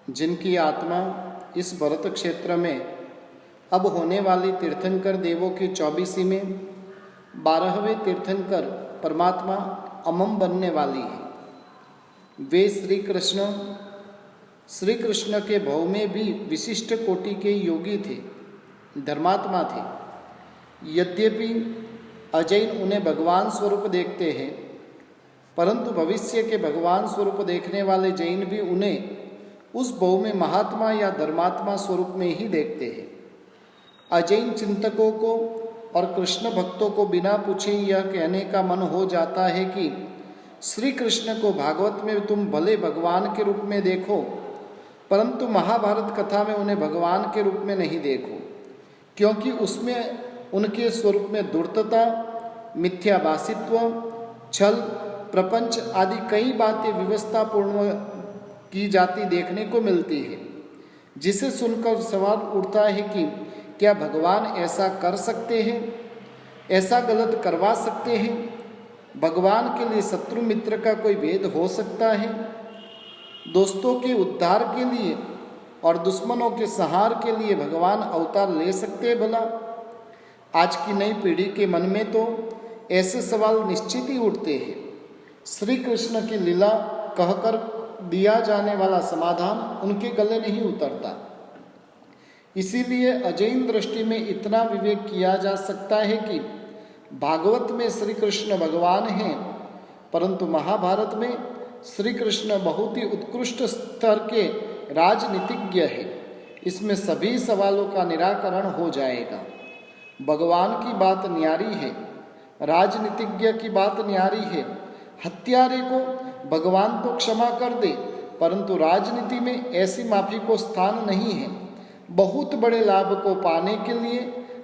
जिनकी आत्मा इस भरत क्षेत्र में अब होने वाली तीर्थंकर देवों की 24वीं में 12वें तीर्थंकर परमात्मा अमम बनने वाली है। वे श्री कृष्ण के भाव में भी विशिष्ट कोटि के योगी थे, धर्मात्मा थे। यद्यपि अजैन उन्हें भगवान स्वरूप देखते हैं, परंतु भविष्य के भगवान स्वरूप देखने वाले जैन भी उन्हें उस भाव में महात्मा या धर्मात्मा स्वरूप में ही देखते हैं। अजैन चिंतकों को और कृष्ण भक्तों को बिना पूछे यह कहने का मन हो जाता है कि श्री कृष्ण को भागवत में तुम भले भगवान के रूप में देखो, परंतु महाभारत कथा में उन्हें भगवान के रूप में नहीं देखो, क्योंकि उसमें उनके स्वरूप में धूर्तता, मिथ्याभाषित्व, छल, प्रपंच आदि कई बातें व्यवस्थापूर्ण की जाती देखने को मिलती है, जिसे सुनकर सवाल उठता है कि क्या भगवान ऐसा कर सकते हैं, ऐसा गलत करवा सकते हैं? भगवान के लिए शत्रु मित्र का कोई भेद हो सकता है? दोस्तों के उद्धार के लिए और दुश्मनों के संहार के लिए भगवान अवतार ले सकते हैं भला? आज की नई पीढ़ी के मन में तो ऐसे सवाल निश्चित ही उठते हैं। श्री कृष्ण की लीला कहकर दिया जाने वाला समाधान उनके गले नहीं उतरता। इसीलिए अजैन दृष्टि में इतना विवेक किया जा सकता है कि भागवत में श्री कृष्ण भगवान हैं, परंतु महाभारत में श्री कृष्ण बहुत ही उत्कृष्ट स्तर के राजनीतिज्ञ है। इसमें सभी सवालों का निराकरण हो जाएगा। भगवान की बात न्यारी है, राजनीतिज्ञ की बात न्यारी है। हत्यारे को भगवान तो क्षमा कर दे, परंतु राजनीति में ऐसी माफी को स्थान नहीं है। बहुत बड़े लाभ को पाने के लिए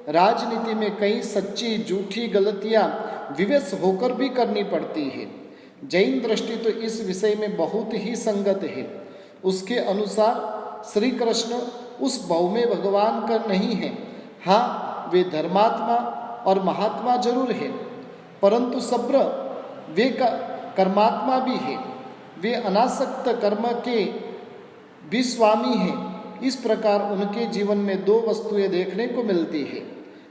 राजनीति में कई सच्ची झूठी गलतियां विवश होकर भी करनी पड़ती है। जैन दृष्टि तो इस विषय में बहुत ही संगत है। उसके अनुसार श्री कृष्ण उस भाव में भगवान का नहीं है। हाँ, वे धर्मात्मा और महात्मा जरूर है, परंतु सब्र वे कर्मात्मा भी है। वे अनासक्त कर्म के भी स्वामी हैं। इस प्रकार उनके जीवन में दो वस्तुएं देखने को मिलती है।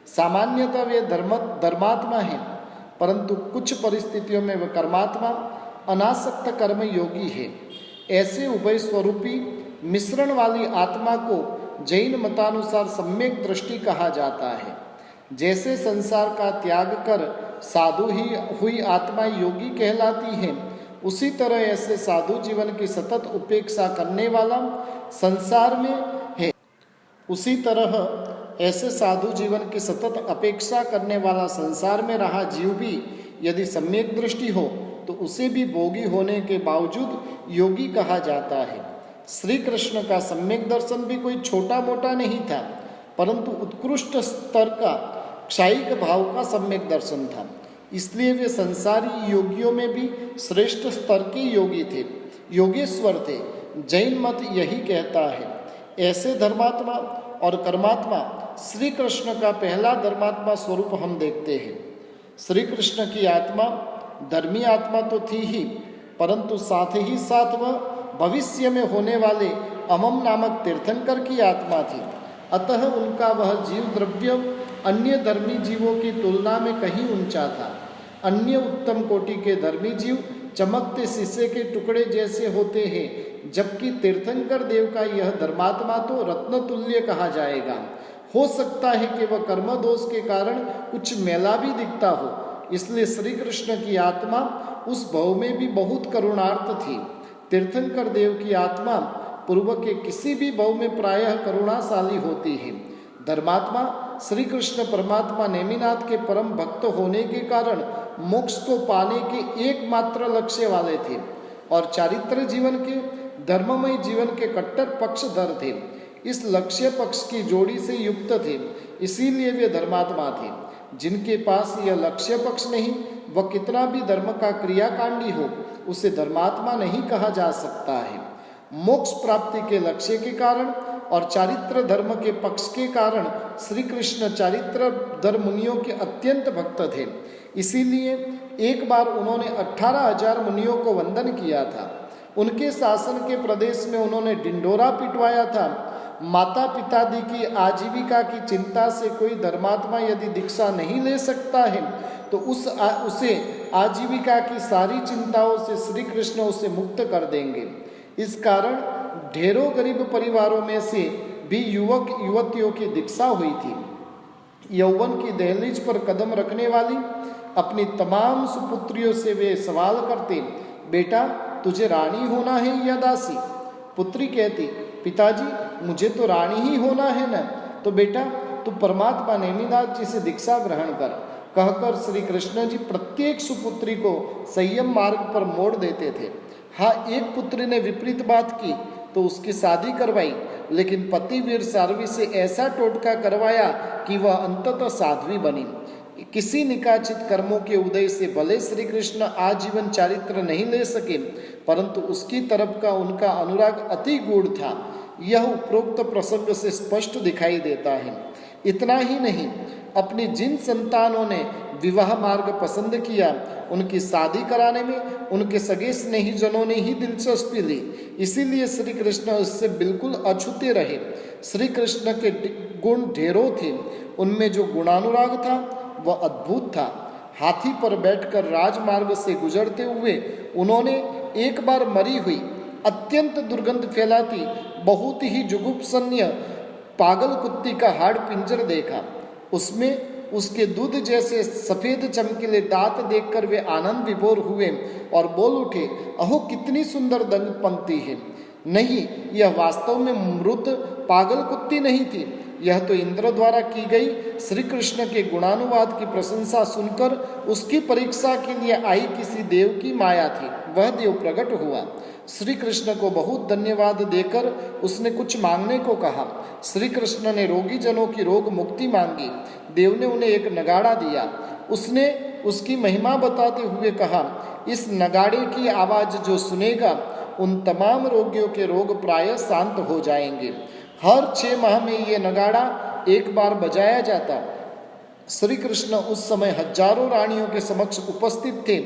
सामान्यतः वे धर्मात्मा हैं, परंतु कुछ परिस्थितियों में वे कर्मात्मा अनासक्त कर्म योगी है। ऐसे उभय स्वरूपी मिश्रण वाली आत्मा को जैन मतानुसार सम्यक दृष्टि कहा जाता है। जैसे संसार का त्याग कर साधु ही हुई आत्मा योगी कहलाती है, उसी तरह ऐसे साधु जीवन की सतत उपेक्षा करने वाला संसार में है। उसी तरह ऐसे साधु जीवन की सतत अपेक्षा करने वाला संसार में रहा जीव भी यदि सम्यक दृष्टि हो तो उसे भी भोगी होने के बावजूद योगी कहा जाता है। श्री कृष्ण का सम्यक दर्शन भी कोई छोटा मोटा नहीं था, परंतु उत्कृष्ट स्तर का क्षायिक भाव का सम्यक दर्शन था। इसलिए वे संसारी योगियों में भी श्रेष्ठ स्तर के योगी थे, योगेश्वर थे। जैन मत यही कहता है। ऐसे धर्मात्मा और कर्मात्मा श्री कृष्ण का पहला धर्मात्मा स्वरूप हम देखते हैं। श्री कृष्ण की आत्मा धर्मी आत्मा तो थी ही, परंतु साथ ही साथ वह भविष्य में होने वाले अमम नामक तीर्थंकर की आत्मा थी। अतः उनका वह जीव द्रव्य अन्य धर्मी जीवों की तुलना में कहीं ऊंचा था। अन्य उत्तम कोटि के धर्मी जीव चमकते शीशे के टुकड़े जैसे होते हैं, जबकि तीर्थंकर देव का यह धर्मात्मा तो रत्न तुल्य कहा जाएगा। हो सकता है कि वह कर्म दोष के कारण कुछ मैला भी दिखता हो, इसलिए श्री कृष्ण की आत्मा उस भाव में भी बहुत करुणार्थ थी। तीर्थंकर देव की आत्मा पूर्व के किसी भी भाव में प्रायः करुणाशाली होती है। धर्मात्मा श्री कृष्ण परमात्मा नेमिनाथ के परम भक्त होने के कारण मोक्ष को पाने के एकमात्र लक्ष्य वाले थे और चारित्र जीवन के धर्ममय जीवन के कट्टर पक्षधर थे। इस लक्ष्य पक्ष की जोड़ी से युक्त थे, इसीलिए वे धर्मात्मा थे। जिनके पास यह लक्ष्य पक्ष नहीं, वह कितना भी धर्म का क्रियाकांडी हो, उसे धर्मात्मा नहीं कहा जा सकता है। मोक्ष प्राप्ति के लक्ष्य के कारण और चारित्र धर्म के पक्ष के कारण श्री कृष्ण चारित्र धर्म मुनियों के अत्यंत भक्त थे। इसीलिए एक बार उन्होंने 18,000 मुनियों को वंदन किया था। उनके शासन के प्रदेश में उन्होंने ढिंढोरा पिटवाया था। माता पितादि की आजीविका की चिंता से कोई धर्मात्मा यदि दीक्षा नहीं ले सकता है तो उसे आजीविका की सारी चिंताओं से श्री कृष्ण उसे मुक्त कर देंगे। इस कारण ढेरों गरीब परिवारों में से भी युवक युवतियों की दीक्षा हुई थी। यौवन की दहलीज पर कदम रखने वाली अपनी तमाम सुपुत्रियों से वे सवाल करते, बेटा तुझे रानी होना है या दासी? पुत्री कहती, पिताजी मुझे तो रानी ही होना है न। तो बेटा तू परमात्मा नेमिनाथ जी से दीक्षा ग्रहण कर, कहकर श्री कृष्ण जी प्रत्येक सुपुत्री को संयम मार्ग पर मोड़ देते थे। हाँ, एक पुत्री ने विपरीत बात की तो उसकी शादी करवाई, लेकिन पति वीर साध्वी से ऐसा टोटका करवाया कि वह अंततः साध्वी बनी। किसी निकाचित कर्मों के उदय से भले श्री कृष्ण आजीवन चारित्र नहीं ले सके, परंतु उसकी तरफ का उनका अनुराग अति गूढ़ था। यह उपरोक्त प्रसंग से स्पष्ट दिखाई देता है। इतना ही नहीं, अपनी जिन संतानों ने विवाह मार्ग पसंद किया उनकी शादी कराने में उनके सगे स्नेहीजनों ने ही दिलचस्पी ली, इसीलिए श्री कृष्ण उससे बिल्कुल अछूते रहे। श्री कृष्ण के गुण ढेरों थे, उनमें जो गुणानुराग था वह अद्भुत था। हाथी पर बैठकर राजमार्ग से गुजरते हुए उन्होंने एक बार मरी हुई अत्यंत दुर्गंध फैलाती बहुत ही जुगुप्सनीय पागल कुत्ती का हाड़ पिंजर देखा। उसमें उसके दूध जैसे सफेद चमकीले दांत देखकर वे आनंद विभोर हुए और बोल उठे, अहो कितनी सुंदर दंग पंक्ति है। नहीं, यह वास्तव में मृत पागल कुत्ती नहीं थी, यह तो इंद्र द्वारा की गई श्री कृष्ण के गुणानुवाद की प्रशंसा सुनकर उसकी परीक्षा के लिए आई किसी देव की माया थी। वह देव प्रकट हुआ। श्री कृष्ण को बहुत धन्यवाद देकर उसने कुछ मांगने को कहा। श्री कृष्ण ने रोगी जनों की रोग मुक्ति मांगी। देव ने उन्हें एक नगाड़ा दिया। उसने उसकी महिमा बताते हुए कहा, इस नगाड़े की आवाज़ जो सुनेगा उन तमाम रोगियों के रोग प्रायः शांत हो जाएंगे। हर 6 माह में ये नगाड़ा एक बार बजाया जाता। श्री कृष्ण उस समय हजारों रानियों के समक्ष उपस्थित थे।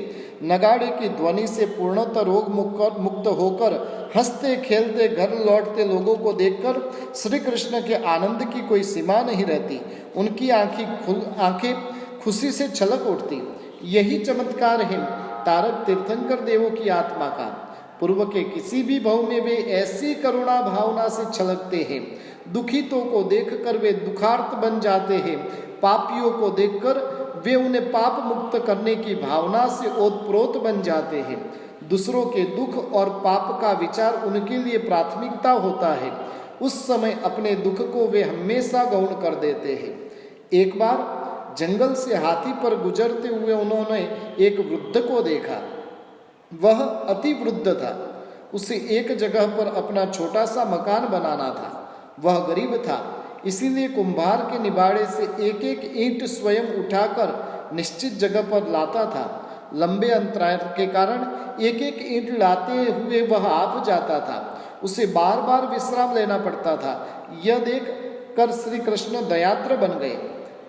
नगाड़े की ध्वनि से पूर्णतः रोग मुक्त होकर हंसते खेलते घर लौटते लोगों को देखकर श्री कृष्ण के आनंद की कोई सीमा नहीं रहती। उनकी आंखें खुशी से छलक उठती। यही चमत्कार है तारक तीर्थंकर देवों की आत्मा का। पूर्व के किसी भी भव में वे ऐसी करुणा भावना से छलकते हैं। दुखितों को देखकर वे दुखार्त बन जाते हैं। पापियों को देखकर वे उन्हें पाप मुक्त करने की भावना से ओतप्रोत बन जाते हैं। दूसरों के दुख और पाप का विचार उनके लिए प्राथमिकता होता है। उस समय अपने दुख को वे हमेशा गौण कर देते हैं। एक बार जंगल से हाथी पर गुजरते हुए उन्होंने एक वृद्ध को देखा। वह अति वृद्ध था। उसे एक जगह पर अपना छोटा सा मकान बनाना था। वह गरीब था, इसीलिए कुम्हार के निबाड़े से एक एक ईंट स्वयं उठाकर निश्चित जगह पर लाता था। लंबे अंतराल के कारण एक एक ईंट लाते हुए वह आप जाता था। उसे बार बार विश्राम लेना पड़ता था। यह देख कर श्री कृष्ण दयाद्र बन गए।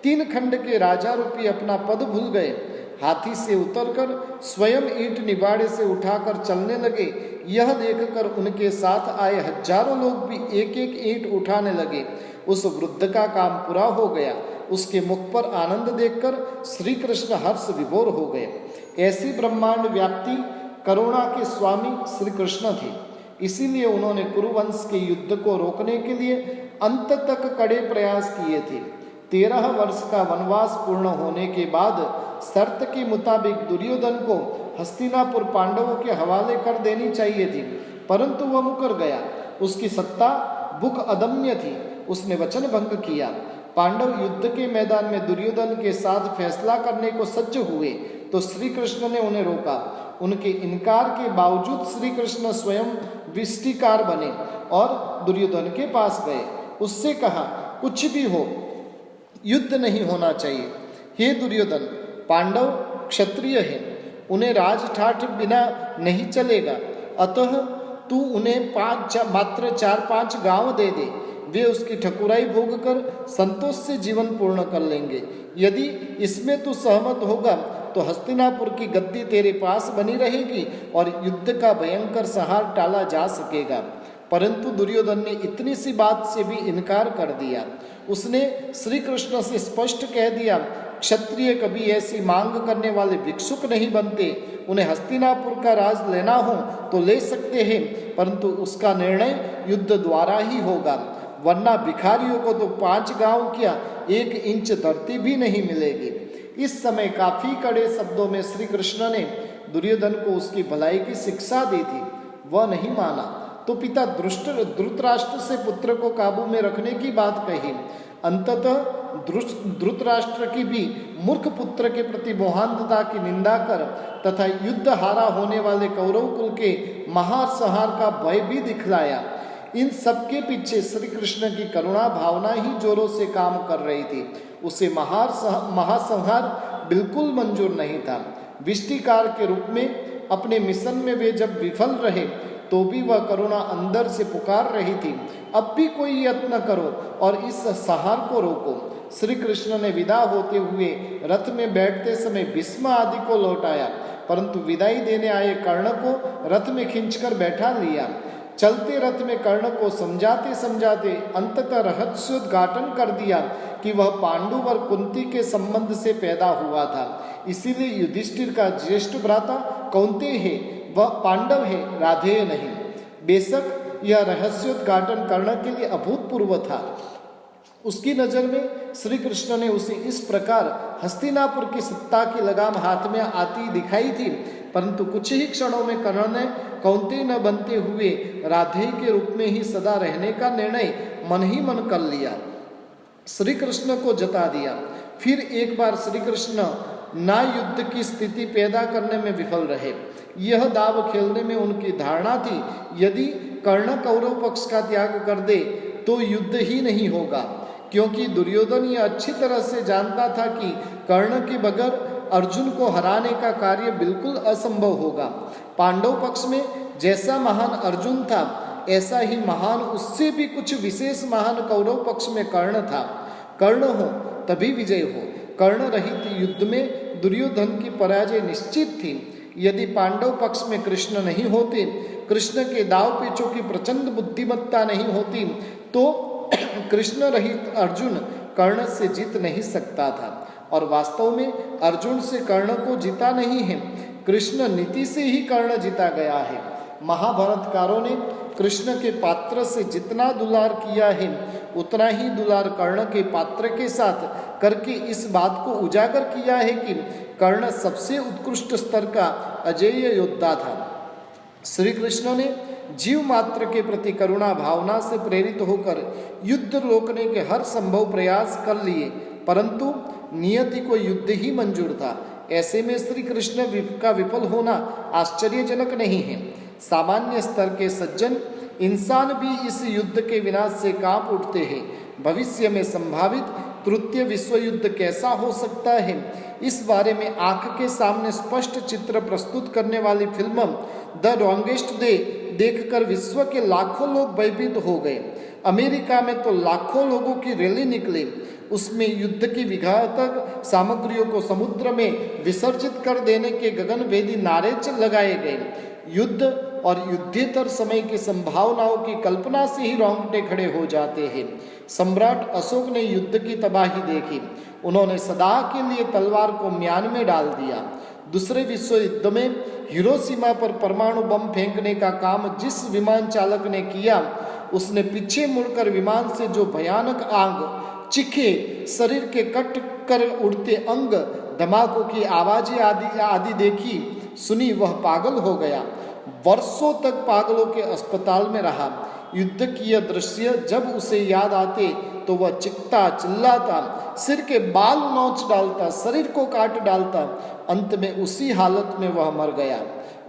3 खंड के राजा रूपी अपना पद भूल गए। हाथी से उतरकर स्वयं ईंट निबाड़े से उठाकर चलने लगे। यह देखकर उनके साथ आए हजारों लोग भी एक एक ईंट उठाने लगे। उस वृद्ध का काम पूरा हो गया। उसके मुख पर आनंद देखकर श्री कृष्ण हर्ष विभोर हो गए। ऐसी ब्रह्मांड व्याप्ति करुणा के स्वामी श्री कृष्ण थे। इसीलिए उन्होंने कुरुवंश के युद्ध को रोकने के लिए अंत तक कड़े प्रयास किए थे। 13 वर्ष का वनवास पूर्ण होने के बाद शर्त के मुताबिक दुर्योधन को हस्तिनापुर पांडवों के हवाले कर देनी चाहिए थी, परंतु वह मुकर गया। उसकी सत्ता भूख अदम्य थी। उसने वचन भंग किया। पांडव युद्ध के मैदान में दुर्योधन के साथ फैसला करने को सज्ज हुए तो श्री कृष्ण ने उन्हें रोका। उनके इनकार के बावजूद श्री कृष्ण स्वयं विष्टिकार बने और दुर्योधन के पास गए। उससे कहा, कुछ भी हो युद्ध नहीं होना चाहिए। हे दुर्योधन, पांडव क्षत्रिय हैं, उन्हें राजठाठ बिना नहीं चलेगा, अतः तू उन्हें मात्र 4-5 गांव दे दे। वे उसकी ठकुराई भोग कर संतोष से जीवन पूर्ण कर लेंगे। यदि इसमें तू सहमत होगा तो हस्तिनापुर की गद्दी तेरे पास बनी रहेगी और युद्ध का भयंकर संहार टाला जा सकेगा। परंतु दुर्योधन ने इतनी सी बात से भी इनकार कर दिया। उसने श्री कृष्ण से स्पष्ट कह दिया, क्षत्रिय कभी ऐसी मांग करने वाले भिक्षुक नहीं बनते। उन्हें हस्तिनापुर का राज लेना हो तो ले सकते हैं, परंतु उसका निर्णय युद्ध द्वारा ही होगा, वरना भिखारियों को तो 5 गांव क्या 1 इंच धरती भी नहीं मिलेगी। इस समय काफी कड़े शब्दों में श्री कृष्ण ने दुर्योधन को उसकी भलाई की शिक्षा दी थी। वह नहीं माना तो पिता धृतराष्ट्र से पुत्र को काबू में रखने की बात कही। अंततः धृतराष्ट्र की भी मूर्ख पुत्र के प्रति मोहांधता की निंदा कर तथा युद्ध हारा होने वाले कौरव कुल के महासंहार का भय भी दिखलाया। इन सबके पीछे श्री कृष्ण की करुणा भावना ही जोरों से काम कर रही थी। उसे महासंहार बिल्कुल मंजूर नहीं था। विष्टिकार के रूप में अपने मिशन में वे जब विफल रहे तो भी वह करुणा अंदर से पुकार रही थी, अब भी कोई यत्न करो और इस संहार को रोको। श्री कृष्ण ने विदा होते हुए रथ में बैठते समय भीष्म आदि को लौटाया, परंतु विदाई देने आए कर्ण को रथ में खींचकर बैठा लिया। चलते रथ में कर्ण को समझाते समझाते अंततः रहस्योद्घाटन कर दिया कि वह पांडु और कुंती के संबंध से पैदा हुआ था, इसीलिए युधिष्ठिर का ज्येष्ठ भ्राता कौन्तेय है, वह पांडव है, राधेय नहीं। बेशक यह रहस्योद्घाटन कर्ण के लिए अभूतपूर्व था। उसकी नजर में श्री कृष्ण ने उसे इस प्रकार हस्तिनापुर की सत्ता की लगाम हाथ में आती दिखाई थी, परंतु कुछ ही क्षणों में कर्ण ने कौन्तेय न बनते हुए राधेय के रूप में ही सदा रहने का निर्णय मन ही मन कर लिया, श्री कृष्ण को जता दिया। फिर एक बार श्री कृष्ण ना युद्ध की स्थिति पैदा करने में विफल रहे। यह दाव खेलने में उनकी धारणा थी, यदि कर्ण कौरव पक्ष का त्याग कर दे तो युद्ध ही नहीं होगा, क्योंकि दुर्योधन यह अच्छी तरह से जानता था कि कर्ण के बगैर अर्जुन को हराने का कार्य बिल्कुल असंभव होगा। पांडव पक्ष में जैसा महान अर्जुन था, ऐसा ही महान उससे भी कुछ विशेष महान कौरव पक्ष में कर्ण था। कर्ण हो तभी विजय हो। कर्ण रहित युद्ध में दुर्योधन की पराजय निश्चित थी। यदि पांडव पक्ष में कृष्ण नहीं होते, कृष्ण के दाव पेचों की प्रचंड बुद्धिमत्ता नहीं होती, तो कृष्ण रहित अर्जुन कर्ण से जीत नहीं सकता था। और वास्तव में अर्जुन से कर्ण को जीता नहीं है, कृष्ण नीति से ही कर्ण जीता गया है। महाभारतकारों ने कृष्ण के पात्र से जितना दुलार किया है, उतना ही दुलार कर्ण के पात्र के साथ करके इस बात को उजागर किया है कि कर्ण सबसे उत्कृष्ट स्तर का अजेय योद्धा था। श्री कृष्ण ने जीव मात्र के प्रति करुणा भावना से प्रेरित होकर युद्ध रोकने के हर संभव प्रयास कर लिए, परंतु नियति को युद्ध ही मंजूर था। ऐसे में श्री कृष्ण का विफल होना आश्चर्यजनक नहीं है। सामान्य स्तर के सज्जन इंसान भी इस युद्ध के विनाश से कांप उठते हैं। भविष्य में संभावित तृतीय विश्व युद्ध कैसा हो सकता है, इस बारे में आंख के सामने स्पष्ट चित्र प्रस्तुत करने वाली फिल्म द लॉन्गेस्ट डे देखकर विश्व के लाखों लोग भयभीत हो गए। अमेरिका में तो लाखों लोगों की रैली निकली, उसमें युद्ध की विघातक सामग्रियों को समुद्र में विसर्जित कर देने के गगनभेदी नारे लगाए गए। युद्ध और युद्धेतर समय की संभावनाओं की कल्पना से ही रोंगटे खड़े हो जाते हैं। सम्राट अशोक ने युद्ध की तबाही देखी, उन्होंने सदा के लिए तलवार को म्यान में डाल दिया। दूसरे विश्व युद्ध में हिरोशिमा पर परमाणु बम फेंकने का काम जिस विमान चालक ने किया, उसने पीछे मुड़कर विमान से जो भयानक आग, चीखे, शरीर के कट कर उड़ते अंग, धमाकों की आवाजें आदि देखी सुनी, वह पागल हो गया। वर्षों तक पागलों के अस्पताल में रहा। युद्ध की यह दृश्य जब उसे याद आते तो वह चिल्लाता चिल्लाता, सिर के बाल नोच डालता, शरीर को काट डालता। अंत में उसी हालत में वह मर गया।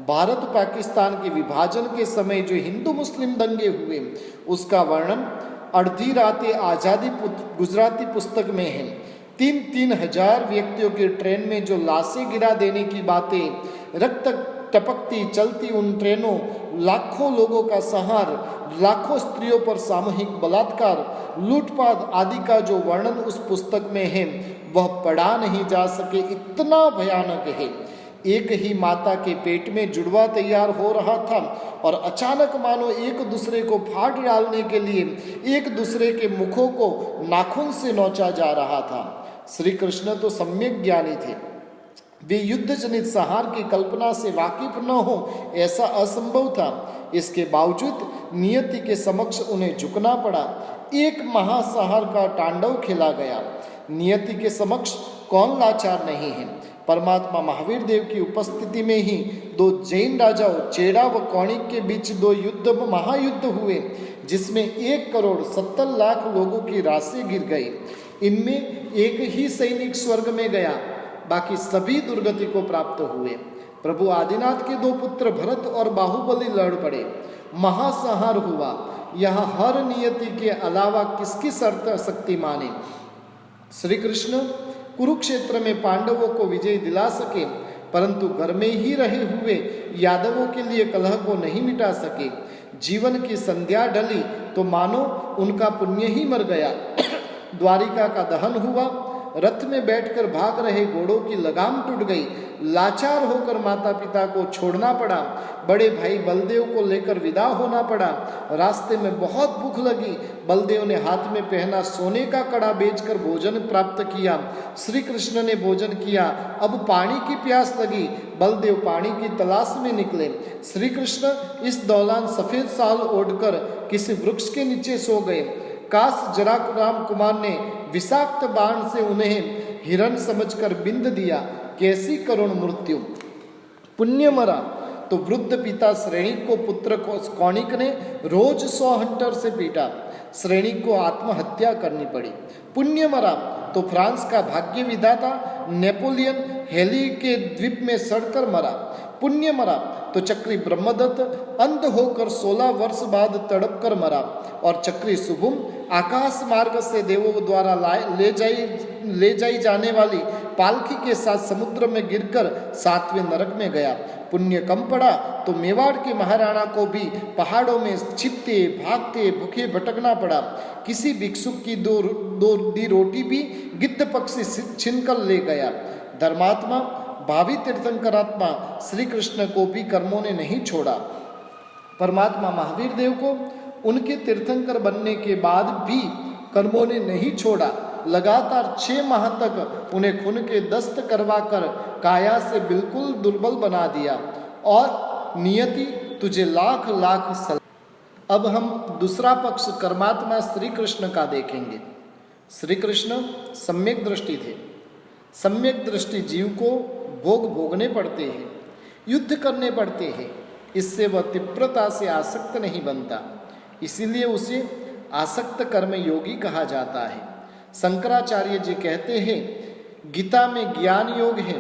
भारत पाकिस्तान के विभाजन के समय जो हिंदू मुस्लिम दंगे हुए, उसका वर्णन अर्धी रातें आज़ादी गुजराती पुस्तक में है। 3-3 हजार व्यक्तियों की ट्रेन में जो लाशें गिरा देने की बातें, रक्त टपकती चलती उन ट्रेनों लाखों लोगों का संहार, लाखों स्त्रियों पर सामूहिक बलात्कार, लूटपाट आदि का जो वर्णन उस पुस्तक में है वह पढ़ा नहीं जा सके, इतना भयानक है। एक ही माता के पेट में जुड़वा तैयार हो रहा था और अचानक मानो एक दूसरे को फाड़ डालने के लिए एक दूसरे के मुखों को नाखून से नोचा जा रहा था। श्री कृष्ण तो सम्यक ज्ञानी थे, वे युद्ध जनित संहार की कल्पना से वाकिफ न हो ऐसा असंभव था। इसके बावजूद नियति के समक्ष उन्हें झुकना पड़ा। एक महासंहार का तांडव खेला गया। नियति के समक्ष कौन लाचार नहीं है। परमात्मा महावीर देव की उपस्थिति में ही दो जैन राजाओं चेड़ा व कौणिक के बीच दो महायुद्ध हुए, जिसमें 1,70,00,000 लोगों की राशि गिर गई। इनमें एक ही सैनिक स्वर्ग में गया, बाकी सभी दुर्गति को प्राप्त हुए। प्रभु आदिनाथ के दो पुत्र भरत और बाहुबली लड़ पड़े, महासंहार हुआ। यहाँ हर नियति के अलावा किसकी शक्ति माने। श्री कृष्ण कुरुक्षेत्र में पांडवों को विजय दिला सके, परंतु घर में ही रहे हुए यादवों के लिए कलह को नहीं मिटा सके। जीवन की संध्या ढली तो मानो उनका पुण्य ही मर गया। द्वारिका का दहन हुआ, रथ में बैठकर भाग रहे घोड़ों की लगाम टूट गई। लाचार होकर माता पिता को छोड़ना पड़ा, बड़े भाई बलदेव को लेकर विदा होना पड़ा। रास्ते में बहुत भूख लगी, बलदेव ने हाथ में पहना सोने का कड़ा बेचकर भोजन प्राप्त किया। श्री कृष्ण ने भोजन किया। अब पानी की प्यास लगी, बलदेव पानी की तलाश में निकले। श्री कृष्ण इस दौरान सफेद साल ओढ़कर किसी वृक्ष के नीचे सो गए। काश जरा राम कुमार ने विषाक्त बाण से उन्हें हिरण समझकर बिंद दिया। कैसी करुण मृत्यु। पुण्य मरा तो वृद्ध पिता श्रेणिक को पुत्र को कौणिक ने रोज 100 हंटर से पीटा। श्रेणिक को आत्महत्या करनी पड़ी। पुण्य मरा तो फ्रांस का भाग्य विधाता नेपोलियन हेली के द्वीप में सड़कर मरा। पुण्य मरा तो चक्री ब्रह्मदत्त अंध होकर 16 वर्ष बाद तड़प कर मरा। और चक्री शुभम आकाश मार्ग से देवों द्वारा ले जाई जाने वाली पालकी के साथ समुद्र में गिरकर 7वें नरक में गया। पुण्य कम पड़ा तो मेवाड़ के महाराणा को भी पहाड़ों में छिपते भागते भूखे भटकना पड़ा। किसी भिक्षुक की दी रोटी भी गिद्ध पक्षी छीनकर ले गया। धर्मात्मा भावी तीर्थंकरात्मा श्री कृष्ण को भी कर्मों ने नहीं छोड़ा। परमात्मा महावीर देव को उनके तीर्थंकर बनने के बाद भी कर्मों ने नहीं छोड़ा। लगातार 6 माह तक उन्हें खून के दस्त करवाकर काया से बिल्कुल दुर्बल बना दिया। और नियति तुझे लाख लाख सलाम। अब हम दूसरा पक्ष कर्मात्मा श्री कृष्ण का देखेंगे। श्री कृष्ण सम्यक दृष्टि थे। सम्यक दृष्टि जीव को भोग भोगने पड़ते हैं, युद्ध करने पड़ते हैं, इससे वह तीव्रता से आसक्त नहीं बनता, इसीलिए उसे आसक्त कर्म योगी कहा जाता है। शंकराचार्य जी कहते हैं गीता में ज्ञान योग है,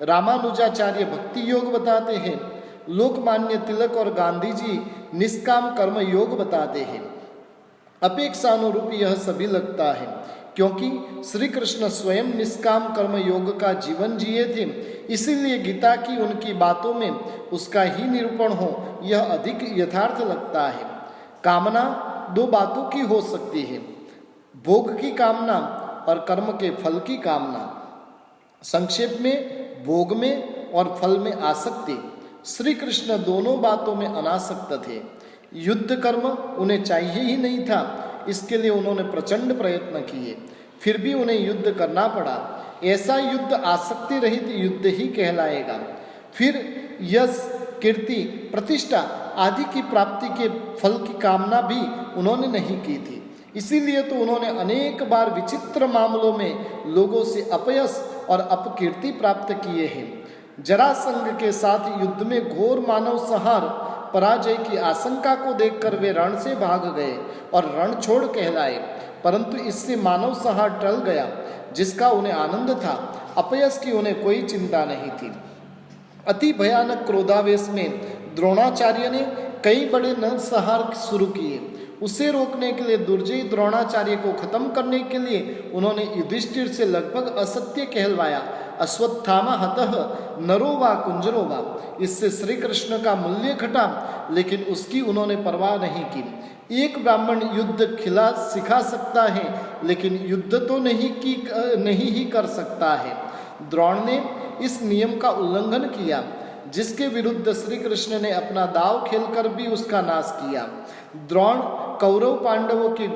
रामानुजाचार्य भक्ति योग बताते हैं, लोकमान्य तिलक और गांधी जी निष्काम कर्म योग बताते हैं। अपेक्षानुरूप यह सभी लगता है, क्योंकि श्री कृष्ण स्वयं निष्काम कर्म योग का जीवन जिए थे, इसीलिए गीता की उनकी बातों में उसका ही निरूपण हो यह अधिक यथार्थ लगता है। कामना 2 बातों की हो सकती है, भोग की कामना और कर्म के फल की कामना। संक्षेप में भोग में और फल में आसक्ति। श्री कृष्ण दोनों बातों में अनासक्त थे। युद्ध कर्म उन्हें चाहिए ही नहीं था, इसके लिए उन्होंने प्रचंड प्रयत्न किए, फिर भी उन्हें युद्ध करना पड़ा। ऐसा युद्ध आसक्ति रहित युद्ध ही कहलाएगा। फिर यश कीर्ति प्रतिष्ठा आदि की प्राप्ति के फल की कामना भी उन्होंने नहीं की थी, इसीलिए तो उन्होंने अनेक बार विचित्र मामलों में लोगों से अपयश और अपकीर्ति प्राप्त किए हैं। जरासंध के साथ युद्ध में घोर मानव संहार पराजय की आशंका को देखकर वे रण से भाग गए और रणछोड़ कहलाए, परंतु इससे मानव संहार टल गया, जिसका उन्हें आनंद था। अपयश की उन्हें कोई चिंता नहीं थी। अति भयानक क्रोधावेश में द्रोणाचार्य ने कई बड़े नरसंहार शुरू किए। उसे रोकने के लिए दुर्जय द्रोणाचार्य को खत्म करने के लिए उन्होंने युधिष्ठिर से लगभग असत्य कहलवाया। अश्वत्थामा हतः नरो वा कुंजरो वा, इससे श्री कृष्ण का मूल्य घटा, लेकिन उसकी उन्होंने परवाह नहीं की। एक ब्राह्मण युद्ध खिला सिखा सकता है, लेकिन युद्ध तो नहीं ही कर सकता है। द्रोण ने इस नियम का उल्लंघन किया, जिसके विरुद्ध श्री कृष्ण ने अपना दाव खेलकर भी उसका नाश किया। द्रोण कौरव पांडवों के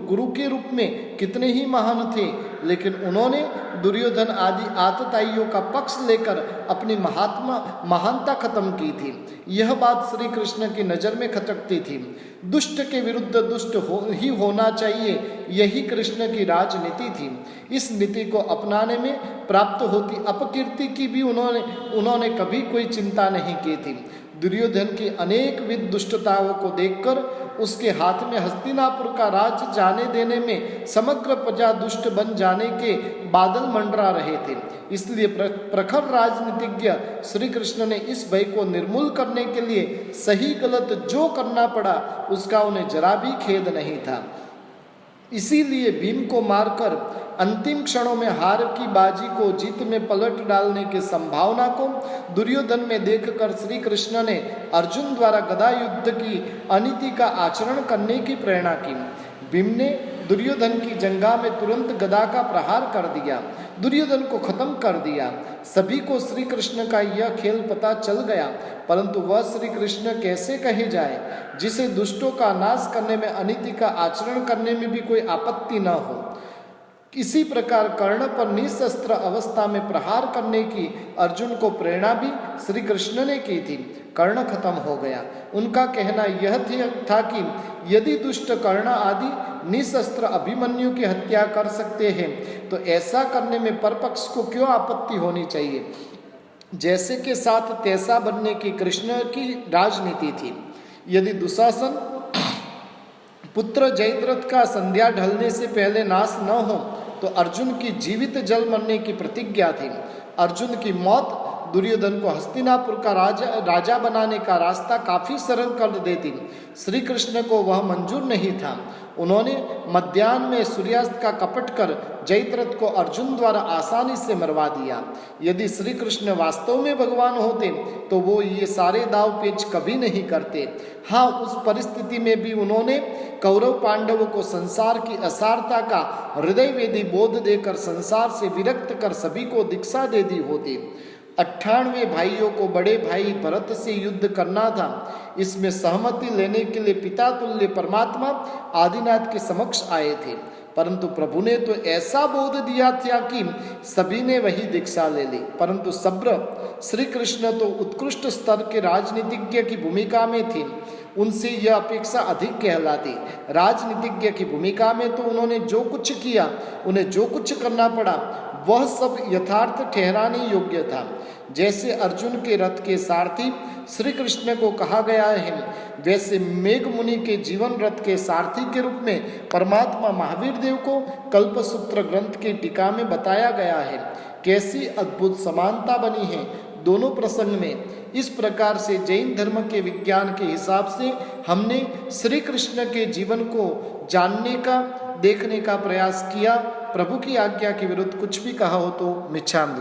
गुरु के रूप में कितने ही महान थे, लेकिन उन्होंने दुर्योधन आदि आतताइयों का पक्ष लेकर अपनी महानता खत्म की थी। यह बात श्री कृष्ण की नज़र में खटकती थी। दुष्ट के विरुद्ध दुष्ट ही होना चाहिए, यही कृष्ण की राजनीति थी। इस नीति को अपनाने में प्राप्त होती अपकीर्ति की भी उन्होंने कभी कोई चिंता नहीं की थी। दुर्योधन की अनेक विध दुष्टताओं को देखकर उसके हाथ में हस्तिनापुर का राज्य जाने देने में समग्र प्रजा दुष्ट बन जाने के बादल मंडरा रहे थे। इसलिए प्रखर राजनीतिज्ञ श्री कृष्ण ने इस भय को निर्मूल करने के लिए सही गलत जो करना पड़ा उसका उन्हें जरा भी खेद नहीं था। इसीलिए भीम को मारकर अंतिम क्षणों में हार की बाजी को जीत में पलट डालने की संभावना को दुर्योधन में देखकर श्री कृष्ण ने अर्जुन द्वारा गदा युद्ध की अनीति का आचरण करने की प्रेरणा की। भीम ने दुर्योधन की जंगा में तुरंत गदा का प्रहार कर दिया, दुर्योधन को खत्म कर दिया। सभी को श्री कृष्ण का यह खेल पता चल गया, परंतु वह श्री कृष्ण कैसे कहे जाए जिसे दुष्टों का नाश करने में अनीति का आचरण करने में भी कोई आपत्ति न हो। इसी प्रकार कर्ण पर निशस्त्र अवस्था में प्रहार करने की अर्जुन को प्रेरणा भी श्री कृष्ण ने की थी। कर्ण खत्म हो गया। उनका कहना यह था कि यदि दुष्ट कर्ण आदि निशस्त्र अभिमन्यु की हत्या कर सकते हैं तो ऐसा करने में परपक्ष को क्यों आपत्ति होनी चाहिए। जैसे के साथ तैसा बनने की कृष्ण की राजनीति थी। यदि दुशासन पुत्र जयद्रथ का संध्या ढलने से पहले नाश न हो तो अर्जुन की जीवित जल मरने की प्रतिज्ञा थी। अर्जुन की मौत दुर्योधन को हस्तिनापुर का राजा बनाने का रास्ता काफी सरल कर देती। श्री कृष्ण को वह मंजूर नहीं था। उन्होंने मध्याह्न में सूर्यास्त का कपट कर जयद्रथ को अर्जुन द्वारा आसानी से मरवा दिया। यदि श्री कृष्ण वास्तव में भगवान होते तो वो ये सारे दाव पेच कभी नहीं करते। हाँ, उस परिस्थिति में भी उन्होंने कौरव पांडवों को संसार की असारता का हृदयवेदी बोध देकर संसार से विरक्त कर सभी को दीक्षा दे दी होती। 98 भाइयों को बड़े भाई भरत से युद्ध करना था। इसमें सहमति लेने के लिए पिता तुल्य परमात्मा आदिनाथ के समक्ष आए थे, परंतु प्रभु ने तो ऐसा बोध दिया था कि सभी ने वही दीक्षा ले ली। परंतु सब्र श्री कृष्ण तो उत्कृष्ट स्तर के राजनीतिज्ञ की भूमिका में थे, उनसे यह अपेक्षा अधिक कहलाती। राजनीतिज्ञ की भूमिका में तो उन्होंने जो कुछ किया, उन्हें जो कुछ करना पड़ा, वह सब यथार्थ ठहराने योग्य था। जैसे अर्जुन के रथ के सारथी श्री कृष्ण को कहा गया है, वैसे मेघ मुनि के जीवन रथ के सारथी के रूप में परमात्मा महावीर देव को कल्पसूत्र ग्रंथ की टीका में बताया गया है। कैसी अद्भुत समानता बनी है दोनों प्रसंग में। इस प्रकार से जैन धर्म के विज्ञान के हिसाब से हमने श्री कृष्ण के जीवन को जानने का, देखने का प्रयास किया। प्रभु की आज्ञा के विरुद्ध कुछ भी कहा हो तो मिच्छामि।